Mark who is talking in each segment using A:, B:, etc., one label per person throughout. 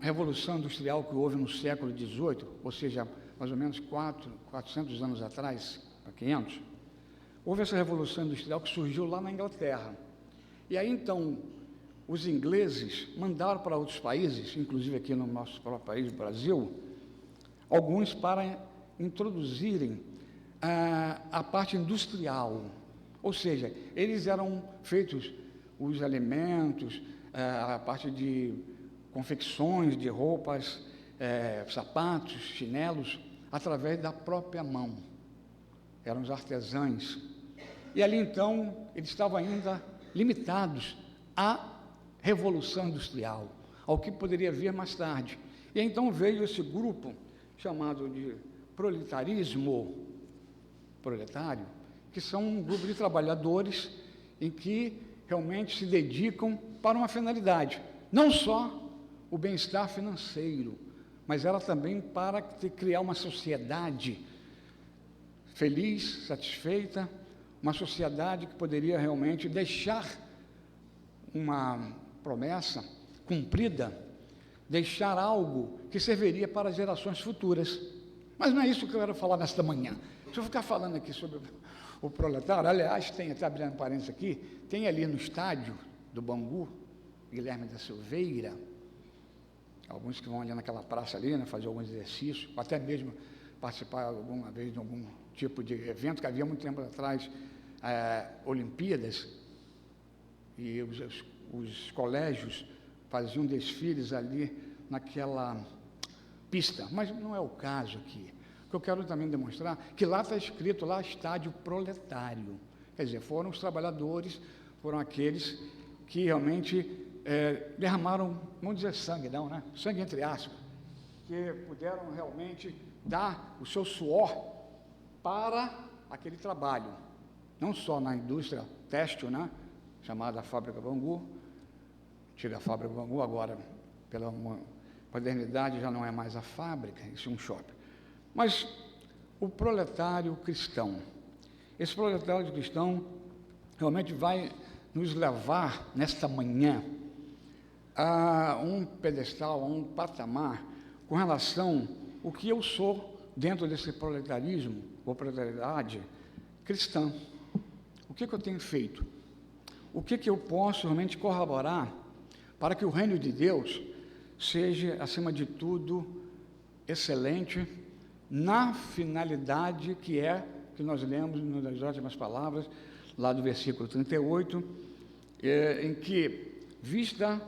A: revolução industrial que houve no século XVIII, ou seja, mais ou menos 400 anos atrás, para 500, houve essa revolução industrial que surgiu lá na Inglaterra. E aí, então, os ingleses mandaram para outros países, inclusive aqui no nosso próprio país, Brasil, alguns para introduzirem a parte industrial. Ou seja, eles eram feitos os alimentos, a parte de confecções de roupas, sapatos, chinelos, através da própria mão. Eram os artesãos. E ali, então, eles estavam ainda limitados à Revolução Industrial, ao que poderia vir mais tarde. E então veio esse grupo chamado de proletário, que são um grupo de trabalhadores em que realmente se dedicam para uma finalidade, não só o bem-estar financeiro, mas ela também para criar uma sociedade feliz, satisfeita, uma sociedade que poderia realmente deixar uma promessa cumprida, deixar algo que serviria para gerações futuras. Mas não é isso que eu quero falar nesta manhã. Se eu ficar falando aqui sobre o proletário, aliás, tem, até abrindo parênteses aqui, tem ali no estádio do Bangu, Guilherme da Silveira, alguns que vão ali naquela praça ali, né, fazer alguns exercícios, ou até mesmo participar alguma vez de algum tipo de evento, que havia muito tempo atrás, Olimpíadas, e os colégios faziam desfiles ali naquela pista, mas não é o caso aqui. O que eu quero também demonstrar, que lá está escrito, lá, estádio proletário, quer dizer, foram os trabalhadores, foram aqueles que realmente derramaram, vamos dizer sangue, não, né? Sangue entre aspas, que puderam realmente dar o seu suor para aquele trabalho, não só na indústria têxtil, né? Chamada Fábrica Bangu, tira a Fábrica Bangu agora, pela modernidade já não é mais a fábrica, isso é um shopping. Mas o proletário cristão, esse proletário cristão realmente vai nos levar nesta manhã a um pedestal, a um patamar com relação ao que eu sou dentro desse proletariarismo, ou proletariedade cristã. O que eu tenho feito? O que eu posso realmente corroborar para que o reino de Deus seja, acima de tudo, excelente na finalidade que nós lemos nas últimas palavras, lá do versículo 38, em que, vista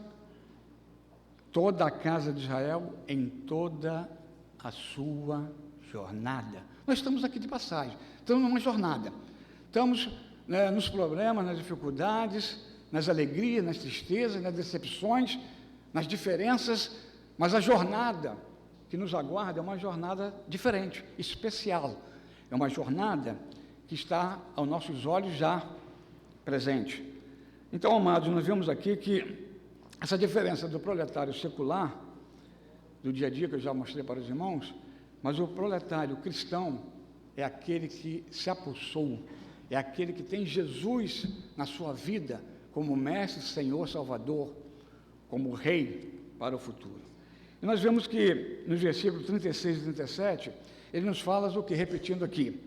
A: toda a casa de Israel em toda a sua jornada. Nós estamos aqui de passagem, estamos numa jornada, estamos nos problemas, nas dificuldades, nas alegrias, nas tristezas, nas decepções, nas diferenças, mas a jornada que nos aguarda é uma jornada diferente, especial. É uma jornada que está aos nossos olhos já presente. Então, amados, nós vemos aqui que essa diferença do proletário secular, do dia a dia, que eu já mostrei para os irmãos, mas o proletário cristão é aquele que se apossou, é aquele que tem Jesus na sua vida como mestre, Senhor, Salvador, como Rei para o futuro. E nós vemos que nos versículos 36 e 37, ele nos fala o que? Repetindo aqui: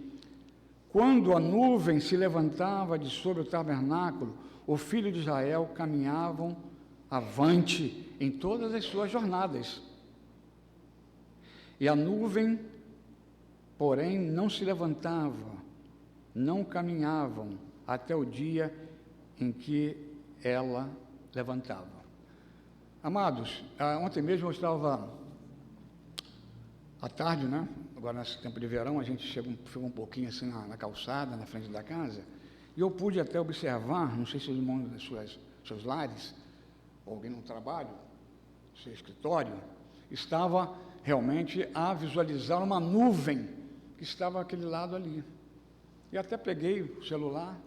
A: quando a nuvem se levantava de sobre o tabernáculo, o filho de Israel caminhavam avante em todas as suas jornadas. E a nuvem, porém, não se levantava, não caminhavam até o dia em que ela levantava. Amados, ontem mesmo eu estava à tarde, né? Agora nesse tempo de verão, a gente chegou um pouquinho assim na calçada, na frente da casa, e eu pude até observar, não sei se os irmãos dos seus lares, ou alguém no trabalho, no seu escritório, estava realmente a visualizar uma nuvem que estava aquele lado ali. E até peguei o celular,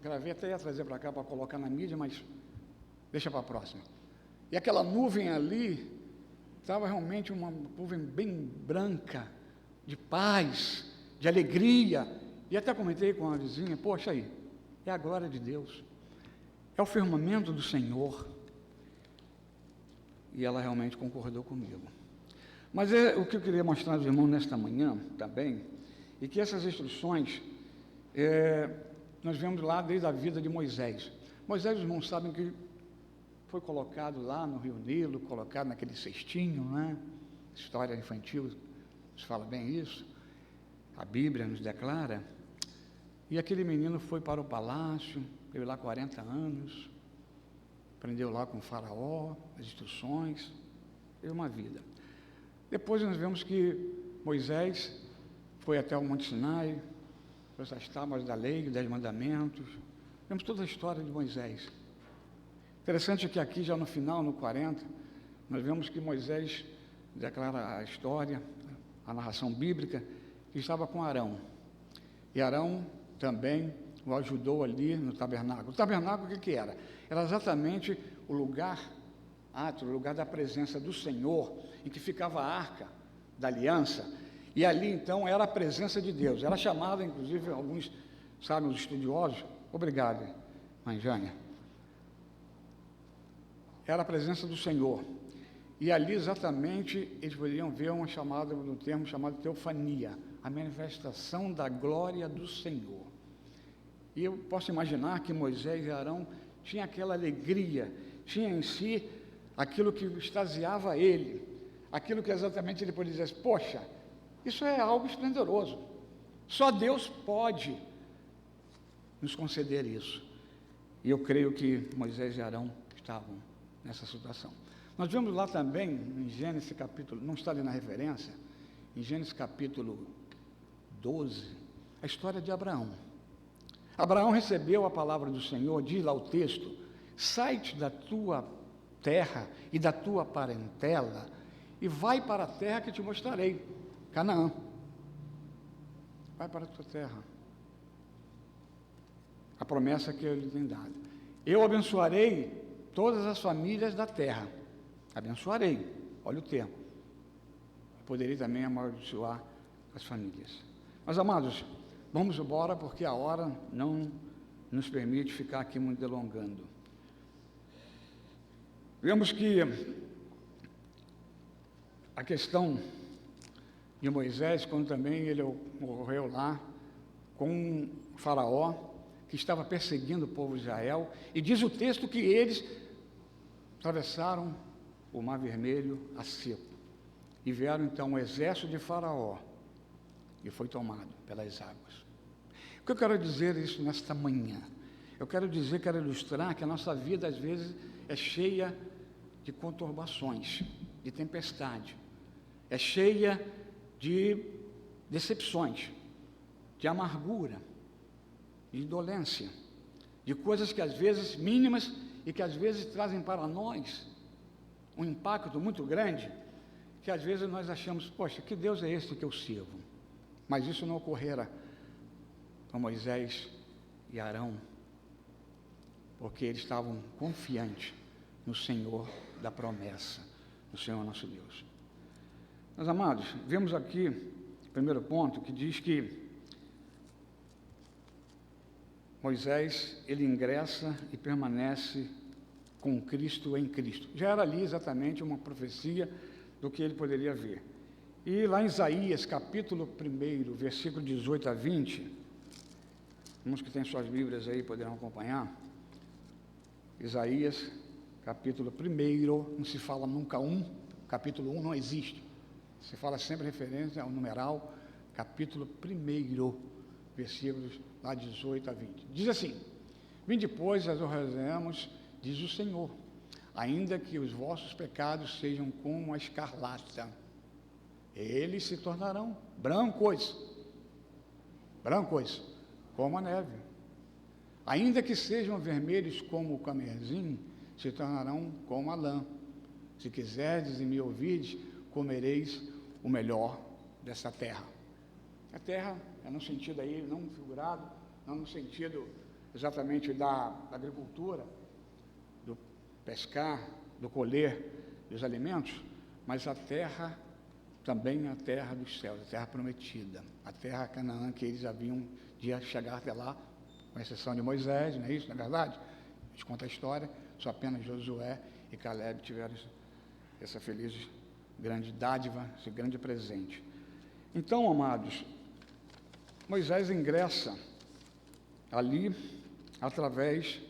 A: gravei, até ia trazer para cá para colocar na mídia, mas deixa para a próxima. E aquela nuvem ali estava realmente uma nuvem bem branca, de paz, de alegria. E até comentei com a vizinha: poxa aí, é a glória de Deus, é o firmamento do Senhor. e ela realmente concordou comigo. Mas o que eu queria mostrar aos irmãos nesta manhã também, é que essas instruções, nós vemos lá desde a vida de Moisés. Moisés, os irmãos sabem que foi colocado lá no Rio Nilo, colocado naquele cestinho, né? História infantil nos fala bem isso, a Bíblia nos declara. E aquele menino foi para o palácio, teve lá 40 anos, aprendeu lá com o faraó, as instruções, teve uma vida. Depois nós vemos que Moisés foi até o Monte Sinai, trouxe as tábuas da lei, os 10 mandamentos, vemos toda a história de Moisés. Interessante que aqui, já no final, no 40, nós vemos que Moisés declara a história, a narração bíblica, que estava com Arão. E Arão também o ajudou ali no tabernáculo. O tabernáculo, o que era? Era exatamente o lugar átrio, o lugar da presença do Senhor, em que ficava a arca da aliança. E ali, então, era a presença de Deus. Era chamada, inclusive, alguns, sabem, os estudiosos, obrigado, mãe Jânia. Era a presença do Senhor. E ali, exatamente, eles poderiam ver uma chamada, um termo chamado teofania, a manifestação da glória do Senhor. E eu posso imaginar que Moisés e Arão tinham aquela alegria, tinha em si aquilo que extasiava ele, aquilo que exatamente ele podia dizer, poxa, isso é algo esplendoroso, só Deus pode nos conceder isso. E eu creio que Moisés e Arão estavam nessa situação. Nós vemos lá também, em Gênesis capítulo, não está ali na referência, em Gênesis capítulo 12, a história de Abraão. Abraão recebeu a palavra do Senhor, diz lá o texto, sai-te da tua terra e da tua parentela e vai para a terra que te mostrarei, Canaã. Vai para a tua terra. A promessa que ele tem dado. Eu abençoarei todas as famílias da terra. Abençoarei, olha o termo. Poderei também amaldiçoar as famílias. Mas, amados, vamos embora porque a hora não nos permite ficar aqui muito delongando. Vemos que a questão de Moisés, quando também ele morreu lá com o faraó, que estava perseguindo o povo de Israel, e diz o texto que eles atravessaram o Mar Vermelho a seco, e vieram então o exército de faraó, e foi tomado pelas águas. O que eu quero dizer isso nesta manhã? Eu quero ilustrar que a nossa vida às vezes é cheia de conturbações, de tempestade, é cheia de decepções, de amargura, de indolência, de coisas que às vezes mínimas e que às vezes trazem para nós um impacto muito grande, que às vezes nós achamos, poxa, que Deus é esse que eu sirvo? Mas isso não ocorrera com Moisés e Arão, porque eles estavam confiantes no Senhor da promessa, no Senhor nosso Deus. Meus amados, vemos aqui o primeiro ponto que diz que Moisés, ele ingressa e permanece com Cristo em Cristo. Já era ali exatamente uma profecia do que ele poderia ver. E lá em Isaías, capítulo 1, versículo 18 a 20, uns que têm suas Bíblias aí poderão acompanhar. Isaías, capítulo 1, não se fala nunca capítulo 1 não existe. Se fala sempre referência ao numeral, capítulo 1, versículos lá 18 a 20. Diz assim, vinde depois, adoraremos, diz o Senhor, ainda que os vossos pecados sejam como a escarlata, eles se tornarão brancos, como a neve. Ainda que sejam vermelhos como o carmesim, se tornarão como a lã. Se quiserdes e me ouvirdes, comereis o melhor dessa terra. A terra é no sentido aí, não figurado, não no sentido exatamente da agricultura, do pescar, do colher dos alimentos, mas a terra também a terra dos céus, a terra prometida, a terra Canaã que eles haviam de chegar até lá, com exceção de Moisés, não é isso, não é verdade? A gente conta a história, só apenas Josué e Caleb tiveram essa feliz grande dádiva, esse grande presente. Então, amados, Moisés ingressa ali através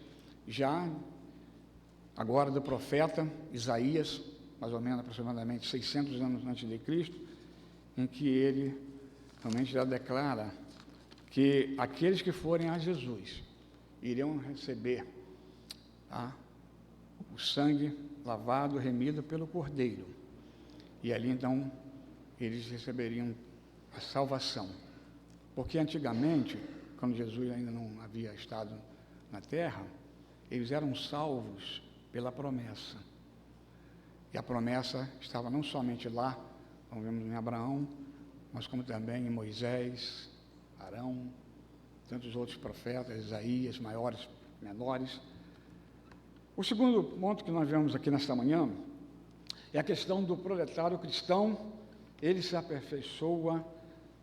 A: já agora do profeta Isaías, mais ou menos aproximadamente 600 anos antes de Cristo, em que ele realmente já declara que aqueles que forem a Jesus iriam receber o sangue lavado, remido pelo Cordeiro. E ali então eles receberiam a salvação. Porque antigamente, quando Jesus ainda não havia estado na terra, eles eram salvos pela promessa. E a promessa estava não somente lá, como vemos em Abraão, mas como também em Moisés, Arão, tantos outros profetas, Isaías, maiores, menores. O segundo ponto que nós vemos aqui nesta manhã é a questão do proletário cristão. Ele se aperfeiçoa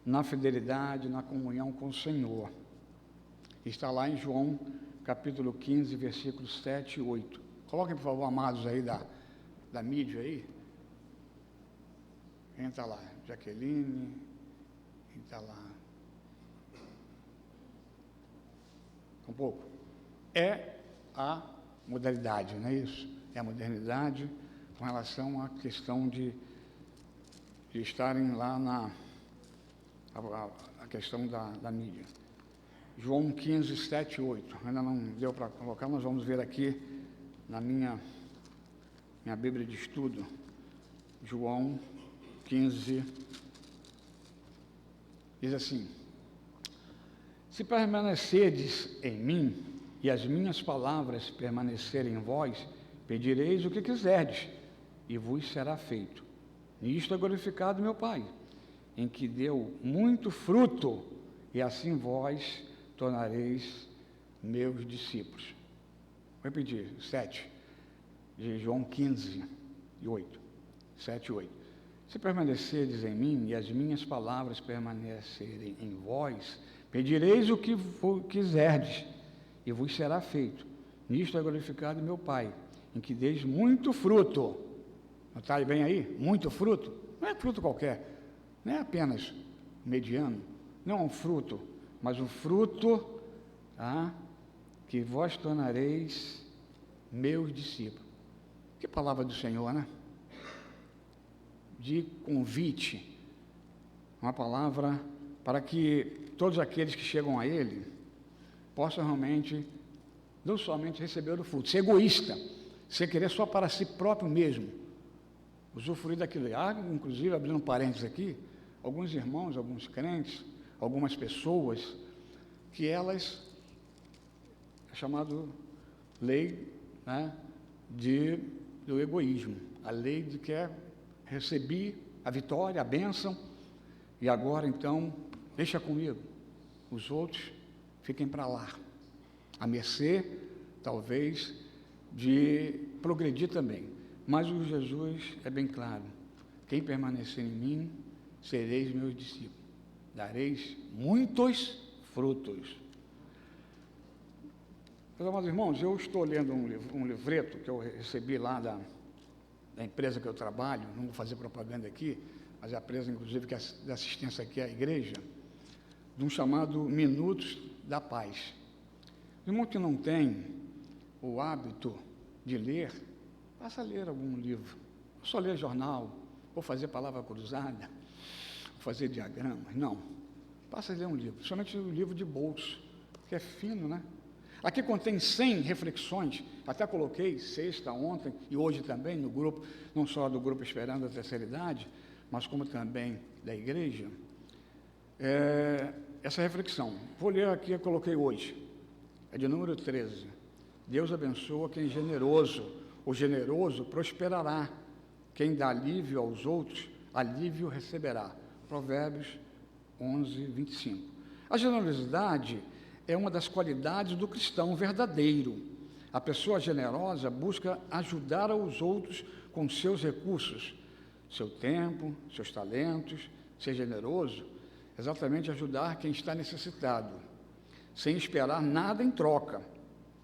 A: na fidelidade, na comunhão com o Senhor. Está lá em João, capítulo 15, versículos 7 e 8. Coloquem, por favor, amados aí da mídia aí. Entra lá, Jaqueline, entra lá. Um pouco. É a modalidade, não é isso? É a modernidade com relação à questão de estarem lá a questão da mídia. João 15, 7 e 8. Ainda não deu para colocar, nós vamos ver aqui na minha Bíblia de estudo. João 15, diz assim: se permanecerdes em mim, e as minhas palavras permanecerem em vós, pedireis o que quiserdes, e vos será feito. Nisto é glorificado meu Pai, em que deu muito fruto, e assim vós tornareis meus discípulos. Vou repetir, 7, de João 15, 8, 7 e 8. Se permanecerdes em mim, e as minhas palavras permanecerem em vós, pedireis o que quiserdes, e vos será feito. Nisto é glorificado meu Pai, em que deis muito fruto. Está bem aí? Muito fruto? Não é fruto qualquer, não é apenas mediano, não é um fruto, mas um fruto que vós tornareis meus discípulos. Que palavra do Senhor, né? De convite, uma palavra para que todos aqueles que chegam a Ele possam realmente, não somente receber o fruto, ser egoísta, ser querer só para si próprio mesmo, usufruir daquilo. Inclusive, abrindo um parênteses aqui, alguns irmãos, alguns crentes, algumas pessoas, que elas, é chamado lei do egoísmo, a lei de que recebi a vitória, a bênção, e agora então, deixa comigo, os outros fiquem para lá, à mercê, talvez, de progredir também. Mas o Jesus é bem claro: quem permanecer em mim, sereis meus discípulos, dareis muitos frutos. Meus amados irmãos, eu estou lendo um livreto que eu recebi lá da empresa que eu trabalho, não vou fazer propaganda aqui, mas é a empresa, inclusive, que é de assistência aqui à igreja, de um chamado Minutos da Paz. O irmão que não tem o hábito de ler, passa a ler algum livro. Ou só ler jornal, ou fazer palavra cruzada, ou fazer diagramas. Não. Passa a ler um livro, principalmente o livro de bolso, que é fino, né? Aqui contém 100 reflexões, até coloquei sexta, ontem e hoje também no grupo, não só do grupo Esperando a Terceira Idade, mas como também da igreja. Essa reflexão, vou ler aqui, eu coloquei hoje, é de número 13. Deus abençoa quem é generoso, o generoso prosperará, quem dá alívio aos outros, alívio receberá. Provérbios 11, 25. A generosidade é uma das qualidades do cristão verdadeiro. A pessoa generosa busca ajudar aos outros com seus recursos, seu tempo, seus talentos. Ser generoso, exatamente ajudar quem está necessitado, sem esperar nada em troca.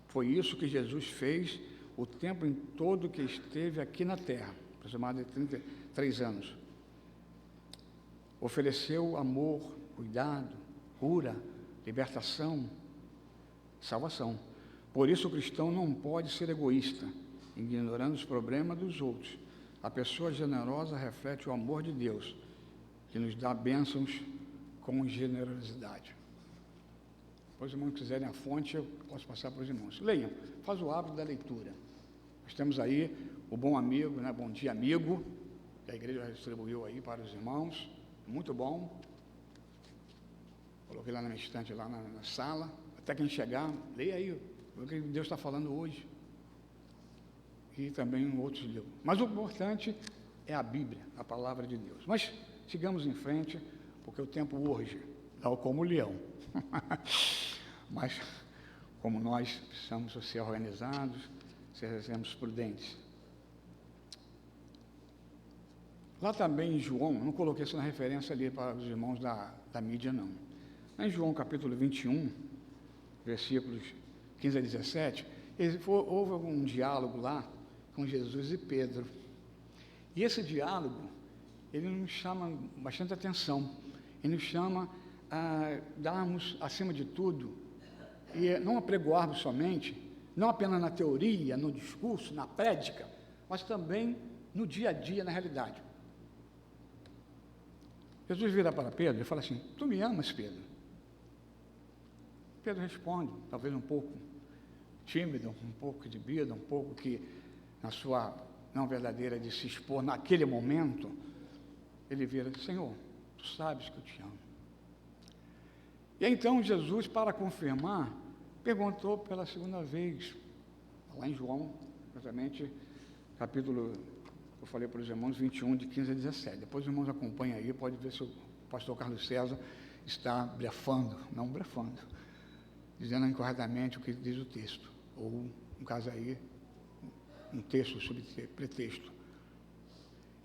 A: Foi isso que Jesus fez o tempo em todo que esteve aqui na terra. aproximadamente 33 anos. Ofereceu amor, cuidado, cura, libertação, salvação. Por isso o cristão não pode ser egoísta, ignorando os problemas dos outros. A pessoa generosa reflete o amor de Deus, que nos dá bênçãos com generosidade. Se os irmãos quiserem a fonte, eu posso passar para os irmãos. Leiam, faz o hábito da leitura. Nós temos aí o bom amigo, né? Bom dia, amigo, que a igreja distribuiu aí para os irmãos, muito bom. Coloquei lá na minha estante, lá na sala, até quem chegar, leia aí o que Deus está falando hoje. E também em outros livros. Mas o importante é a Bíblia, a palavra de Deus. Mas sigamos em frente, porque o tempo urge, tal como o leão. Mas, como nós precisamos ser organizados, seremos prudentes. Lá também em João, não coloquei isso na referência ali para os irmãos da mídia, não. Lá em João capítulo 21, versículos 15 a 17, houve um diálogo lá com Jesus e Pedro. E esse diálogo, ele nos chama bastante atenção. Ele nos chama a darmos, acima de tudo, e não apregoarmos somente, não apenas na teoria, no discurso, na prédica, mas também no dia a dia, na realidade. Jesus vira para Pedro e fala assim: tu me amas, Pedro? Pedro responde, talvez um pouco tímido, um pouco inibido, um pouco que na sua não verdadeira de se expor naquele momento, ele vira: Senhor, tu sabes que eu te amo. E então Jesus, para confirmar, perguntou pela segunda vez, lá em João, exatamente, capítulo, eu falei para os irmãos, 21, de 15 a 17. Depois os irmãos acompanham aí, pode ver se o pastor Carlos César está blefando, não blefando, dizendo incorretamente o que diz o texto, ou, no caso aí, um texto sob pretexto,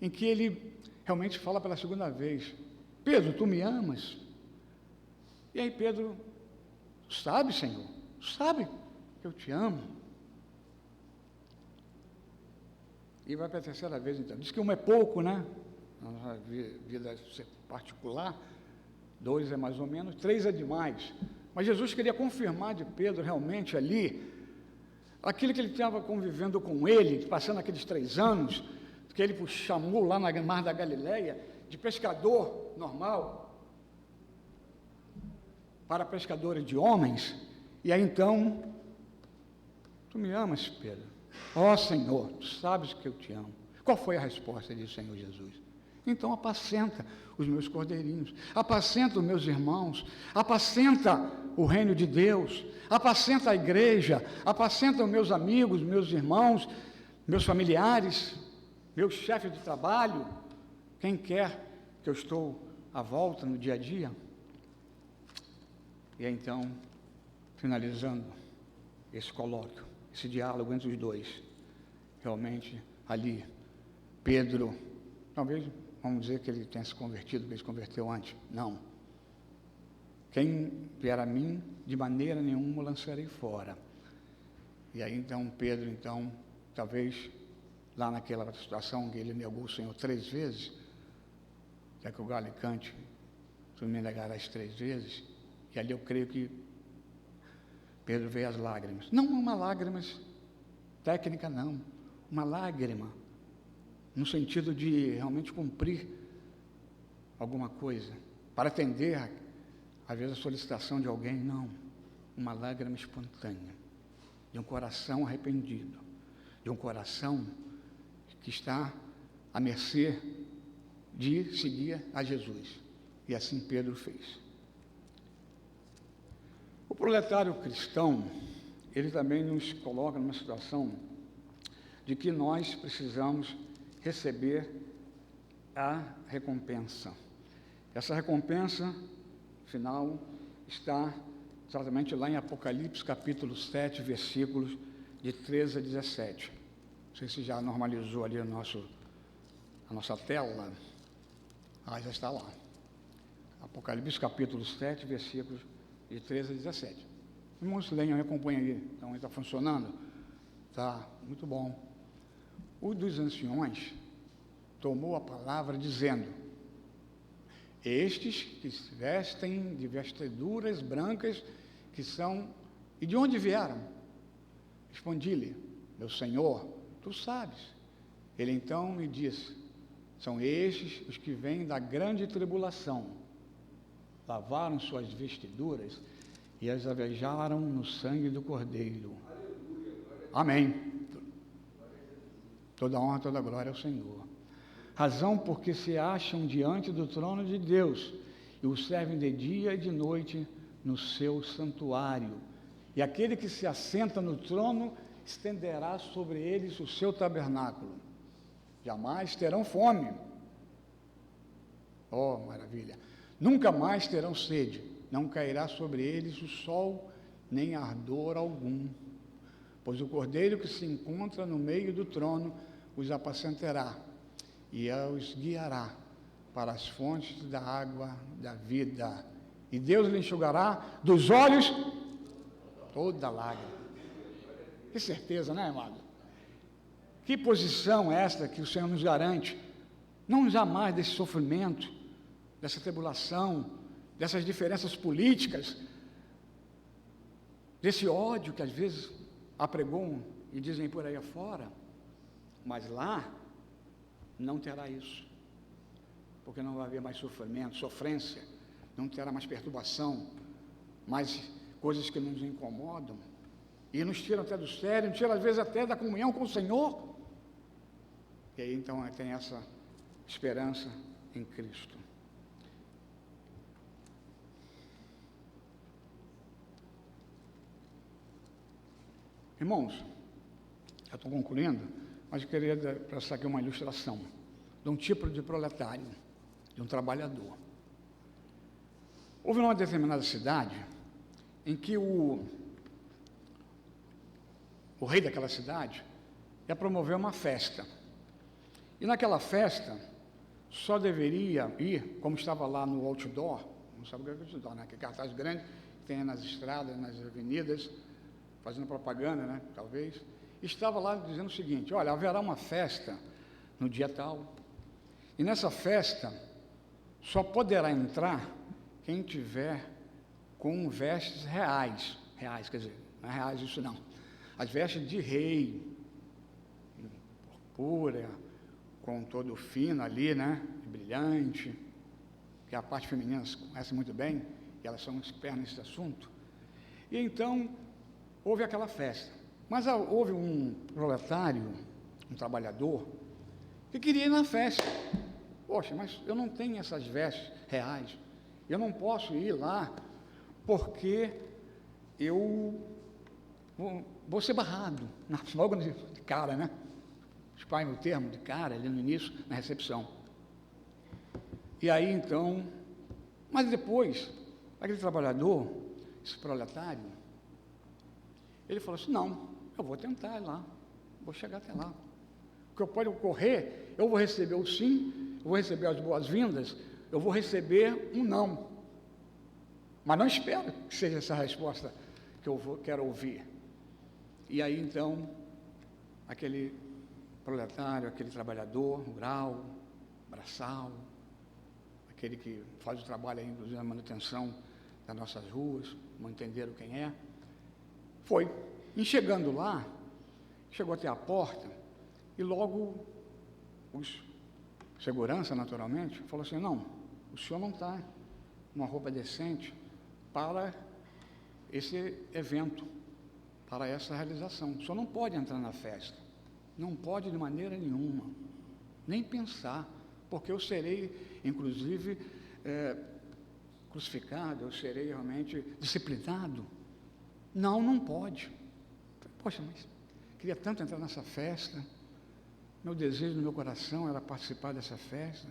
A: em que ele realmente fala pela segunda vez: Pedro, tu me amas? E aí Pedro: tu sabe, Senhor, tu sabe que eu te amo. E vai para a terceira vez, então. Diz que uma é pouco, né? Na nossa vida particular, 2 é mais ou menos, 3 é demais. Mas Jesus queria confirmar de Pedro realmente ali aquilo que ele estava convivendo com ele, passando aqueles 3 anos, que ele chamou lá na Mar da Galileia de pescador normal para pescadores de homens. E aí então: tu me amas, Pedro? Ó Senhor, tu sabes que eu te amo. Qual foi a resposta do Senhor Jesus? Então apacenta os meus cordeirinhos, apacenta os meus irmãos, apacenta o reino de Deus, apacenta a igreja, apacenta os meus amigos, meus irmãos, meus familiares, meus chefes de trabalho, quem quer que eu estou à volta no dia a dia. E então, finalizando esse colóquio, esse diálogo entre os dois, realmente ali, Pedro, talvez, vamos dizer que ele tenha se convertido, que ele se converteu antes, não. Quem vier a mim, de maneira nenhuma o lançarei fora. E aí então, Pedro, então, talvez, lá naquela situação que ele negou o Senhor 3 vezes, até que o galo cante, tu me negarás 3 vezes, e ali eu creio que Pedro veio as lágrimas. Não uma lágrimas técnica, não. Uma lágrima no sentido de realmente cumprir alguma coisa, para atender, às vezes, a solicitação de alguém, não. Uma lágrima espontânea, de um coração arrependido, de um coração que está à mercê de seguir a Jesus. E assim Pedro fez. O proletário cristão, ele também nos coloca numa situação de que nós precisamos receber a recompensa. Essa recompensa final está exatamente lá em Apocalipse, capítulo 7, versículos de 13 a 17. Não sei se já normalizou ali a nossa tela. Já está lá. Apocalipse, capítulo 7, versículos de 13 a 17. Irmãos, leiam e acompanhem aí. Então, está funcionando? Tá, muito bom. O dos anciões, tomou a palavra dizendo: estes que se vestem de vestiduras brancas, que são... E de onde vieram? Respondi-lhe: meu Senhor, tu sabes. Ele então me disse: são estes os que vêm da grande tribulação. Lavaram suas vestiduras e as avejaram no sangue do Cordeiro. Amém. Toda honra, toda glória ao Senhor. Razão porque se acham diante do trono de Deus e o servem de dia e de noite no seu santuário. E aquele que se assenta no trono estenderá sobre eles o seu tabernáculo. Jamais terão fome. Oh, maravilha! Nunca mais terão sede. Não cairá sobre eles o sol, nem ardor algum. Pois o Cordeiro que se encontra no meio do trono os apacentará e os guiará para as fontes da água da vida. E Deus lhe enxugará dos olhos toda lágrima. Que certeza, né, amado? Que posição é esta que o Senhor nos garante? Não jamais desse sofrimento, dessa tribulação, dessas diferenças políticas, desse ódio que às vezes apregoam e dizem por aí afora, mas lá não terá isso, porque não vai haver mais sofrimento, sofrência, não terá mais perturbação, mais coisas que nos incomodam e nos tiram até do sério, nos tiram às vezes até da comunhão com o Senhor. E aí então tem essa esperança em Cristo. Irmãos, já estou concluindo, mas eu queria passar aqui uma ilustração de um tipo de proletário, de um trabalhador. Houve uma determinada cidade em que o rei daquela cidade ia promover uma festa. E naquela festa só deveria ir, como estava lá no outdoor, não sabe o que é outdoor, né? Que cartaz grande que tem nas estradas, nas avenidas, fazendo propaganda, né? Talvez. Estava lá dizendo o seguinte: olha, haverá uma festa no dia tal, e nessa festa só poderá entrar quem tiver com vestes reais, quer dizer, não é reais isso não, as vestes de rei, púrpura, com todo fino ali, né, brilhante, que a parte feminina conhece muito bem, e elas são expertas nesse assunto. E então houve aquela festa, mas houve um proletário, um trabalhador, que queria ir na festa. Poxa, mas eu não tenho essas vestes reais, eu não posso ir lá, porque eu vou ser barrado, logo de cara, né? Espalha o termo de cara, ali no início, na recepção. E aí, então, mas depois, aquele trabalhador, esse proletário, ele falou assim: não, eu vou tentar ir lá, vou chegar até lá. O que pode ocorrer, eu vou receber o sim, eu vou receber as boas-vindas, eu vou receber um não. Mas não espero que seja essa a resposta que eu quero ouvir. E aí, então, aquele proletário, aquele trabalhador rural, braçal, aquele que faz o trabalho aí, inclusive, na manutenção das nossas ruas, não entenderam quem é, foi. E chegando lá, chegou até a porta, e logo os segurança, naturalmente, falou assim: não, o senhor não está numa roupa decente para esse evento, para essa realização. O senhor não pode entrar na festa, não pode de maneira nenhuma, nem pensar, porque eu serei, inclusive, crucificado, eu serei realmente disciplinado. Não, não pode. Poxa, mas queria tanto entrar nessa festa, meu desejo no meu coração era participar dessa festa.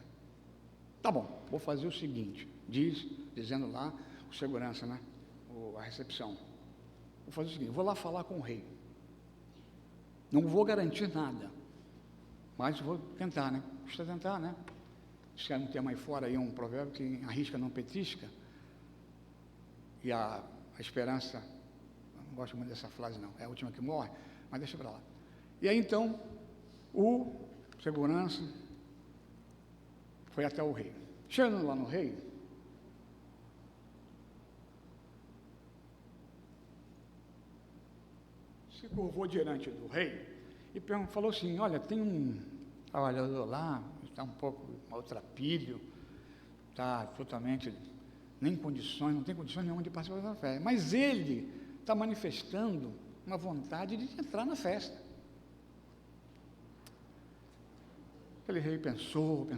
A: Tá bom, vou fazer o seguinte, dizendo lá o segurança, né, a recepção. Vou fazer o seguinte, vou lá falar com o rei. Não vou garantir nada, mas vou tentar, né? Custa tentar, né? Se não tem mais fora aí um provérbio que arrisca não petisca, e a esperança, não gosto muito dessa frase não, é a última que morre, mas deixa para lá. E aí então, o segurança foi até o rei. Chegando lá no rei, se curvou diante do rei e falou assim: olha, tem um trabalhador lá, está um pouco maltrapilho, está totalmente nem condições, não tem condições nenhuma de participar da festa, mas ele está manifestando uma vontade de entrar na festa. Aquele rei pensou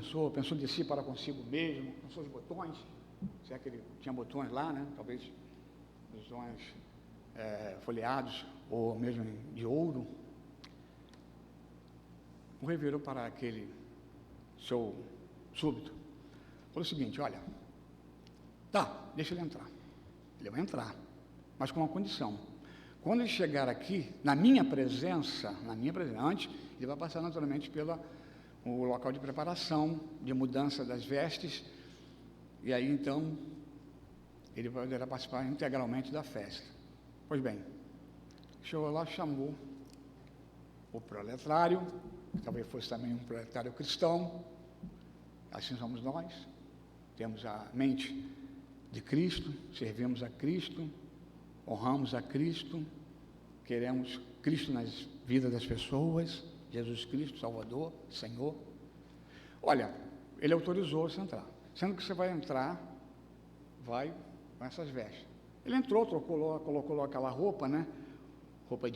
A: de si para consigo mesmo, com seus botões, se é que ele tinha botões lá, né? Talvez botões folheados ou mesmo de ouro. O rei virou para aquele seu súbdito, falou o seguinte: olha, tá, deixa ele entrar. Ele vai entrar, mas com uma condição. Quando ele chegar aqui, na minha presença, antes, ele vai passar naturalmente pelo local de preparação, de mudança das vestes, e aí então ele poderá participar integralmente da festa. Pois bem, chegou lá, chamou o proletário, que talvez fosse também um proletário cristão, assim somos nós, temos a mente de Cristo, servimos a Cristo, honramos a Cristo, queremos Cristo nas vidas das pessoas, Jesus Cristo, Salvador, Senhor. Olha, ele autorizou você a entrar, sendo que você vai entrar, vai com essas vestes. Ele entrou, colocou aquela roupa, né? Roupa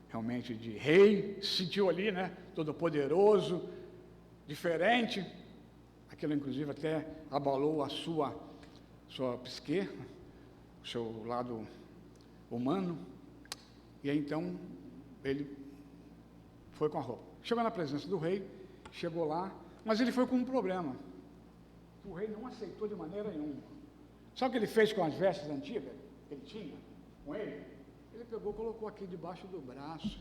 A: realmente de rei, se sentiu ali, né? Todo poderoso, diferente. Aquilo, inclusive, até abalou a sua psique, o seu lado humano. E aí, então, ele foi com a roupa. Chegou na presença do rei, chegou lá, mas ele foi com um problema. O rei não aceitou de maneira nenhuma. Sabe o que ele fez com as vestes antigas que ele tinha com ele? Ele pegou, colocou aqui debaixo do braço.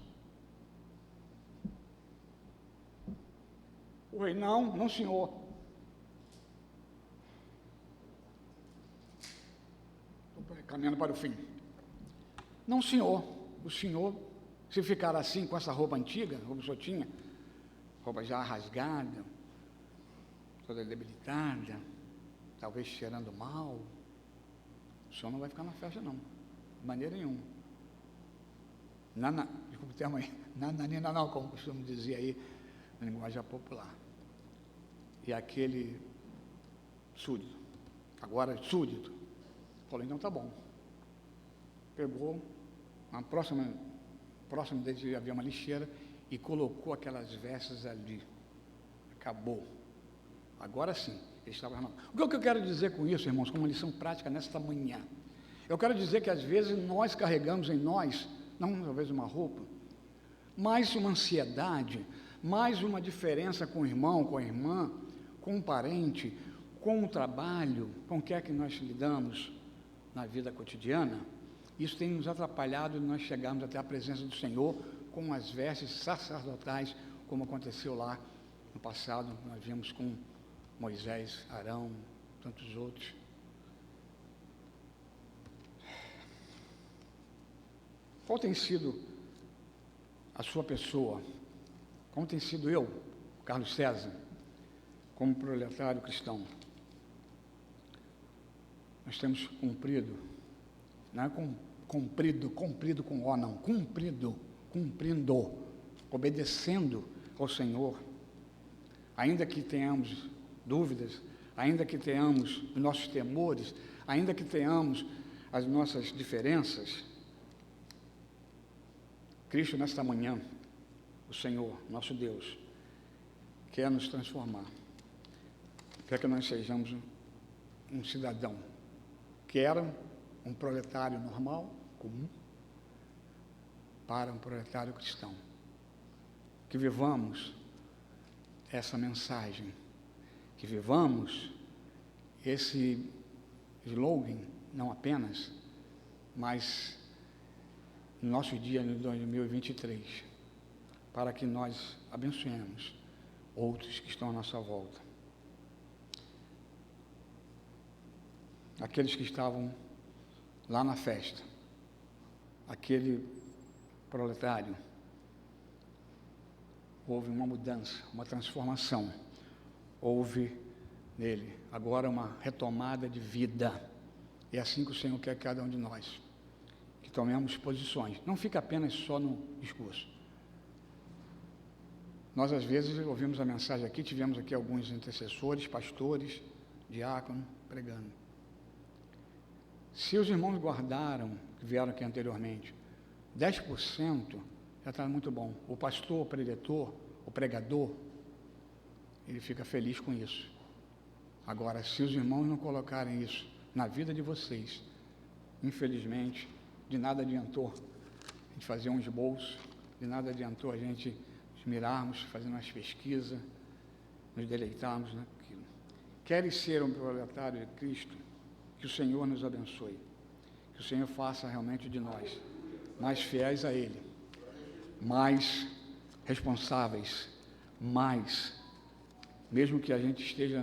A: O rei: não, senhor. Estou caminhando para o fim. Não, senhor. O senhor, se ficar assim com essa roupa antiga, como o senhor tinha, roupa já rasgada, toda debilitada, talvez cheirando mal, o senhor não vai ficar na festa, não, de maneira nenhuma. Desculpa o termo aí, nananina não, como costumo dizer aí, na linguagem popular. E aquele súdito, falou: então tá bom. Pegou, próximo dele havia uma lixeira e colocou aquelas vestes ali. Acabou. Agora sim, ele estava armado. O que eu quero dizer com isso, irmãos, como uma lição prática nesta manhã? Eu quero dizer que às vezes nós carregamos em nós, não talvez uma roupa, mais uma ansiedade, mais uma diferença com o irmão, com a irmã, com o parente, com o trabalho, com o que é que nós lidamos na vida cotidiana. Isso tem nos atrapalhado de nós chegarmos até a presença do Senhor com as vestes sacerdotais, como aconteceu lá no passado, nós vimos com Moisés, Arão, tantos outros. Qual tem sido a sua pessoa? Como tem sido eu, Carlos César, como proletário cristão? Nós temos cumprido, não é cumprido com O, não, cumprindo, obedecendo ao Senhor, ainda que tenhamos dúvidas, ainda que tenhamos os nossos temores, ainda que tenhamos as nossas diferenças. Cristo, nesta manhã, o Senhor, nosso Deus, quer nos transformar, quer que nós sejamos um cidadão, que era um proletário normal, comum, para um proletário cristão, que vivamos essa mensagem, que vivamos esse slogan, não apenas, mas no nosso dia de 2023, para que nós abençoemos outros que estão à nossa volta. Aqueles que estavam lá na festa, aquele proletário, houve uma mudança, uma transformação, houve nele. Agora uma retomada de vida. É assim que o Senhor quer cada um de nós. Que tomemos posições. Não fica apenas só no discurso. Nós, às vezes, ouvimos a mensagem aqui, tivemos aqui alguns intercessores, pastores, diáconos, pregando. Se os irmãos guardaram, que vieram aqui anteriormente, 10%, já está muito bom. O pastor, o preletor, o pregador, ele fica feliz com isso. Agora, se os irmãos não colocarem isso na vida de vocês, infelizmente, de nada adiantou a gente fazer um esboço, de nada adiantou a gente mirarmos, fazendo umas pesquisas, nos deleitarmos naquilo. Queres ser um proletário de Cristo? Que o Senhor nos abençoe. Que o Senhor faça realmente de nós mais fiéis a Ele, mais responsáveis, mais, mesmo que a gente esteja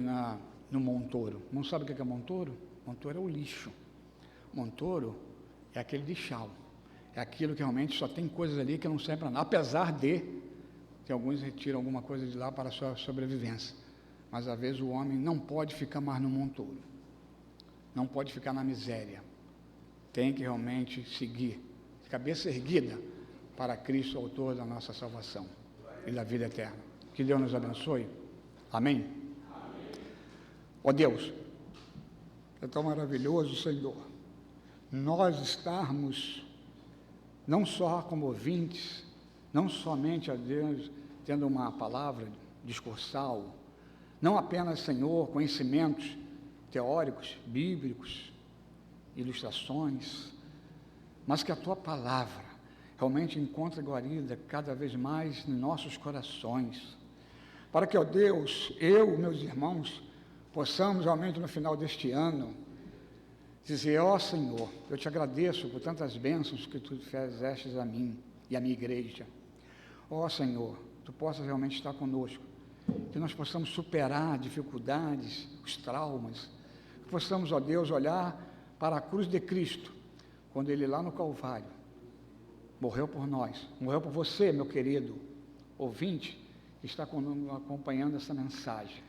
A: no montouro. Não sabe o que é montouro? Montouro é o lixo. Montouro é aquele lixal. É aquilo que realmente só tem coisas ali que não servem para nada, apesar de que alguns retiram alguma coisa de lá para a sua sobrevivência. Mas às vezes o homem não pode ficar mais no montouro. Não pode ficar na miséria. Tem que realmente seguir, de cabeça erguida, para Cristo, autor da nossa salvação e da vida eterna. Que Deus nos abençoe. Amém? Ó Deus, é tão maravilhoso, Senhor, nós estarmos não só como ouvintes, não somente, a Deus, tendo uma palavra discursal, não apenas, Senhor, conhecimentos teóricos, bíblicos, ilustrações, mas que a Tua palavra realmente encontre guarida cada vez mais em nossos corações, para que, ó Deus, eu, meus irmãos, possamos realmente no final deste ano dizer: ó Senhor, eu te agradeço por tantas bênçãos que Tu fizestes a mim e à minha igreja. Ó Senhor, Tu possas realmente estar conosco, que nós possamos superar dificuldades, os traumas, que possamos, ó Deus, olhar para a cruz de Cristo, quando Ele lá no Calvário morreu por nós, morreu por você, meu querido ouvinte, que está acompanhando essa mensagem.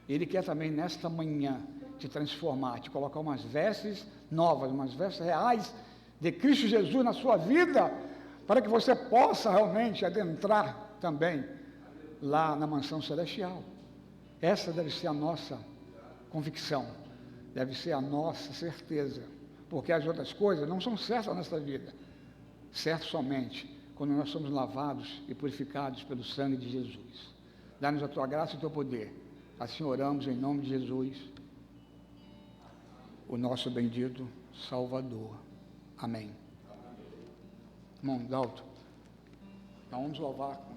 A: Ele quer também, nesta manhã, te transformar, te colocar umas vestes novas, umas vestes reais de Cristo Jesus na sua vida, para que você possa realmente adentrar também lá na mansão celestial. Essa deve ser a nossa convicção, deve ser a nossa certeza, porque as outras coisas não são certas nesta vida, certo somente quando nós somos lavados e purificados pelo sangue de Jesus. Dá-nos a Tua graça e o Teu poder. Assim oramos em nome de Jesus, o nosso bendito Salvador. Amém. Irmão Dalton, nós vamos louvar com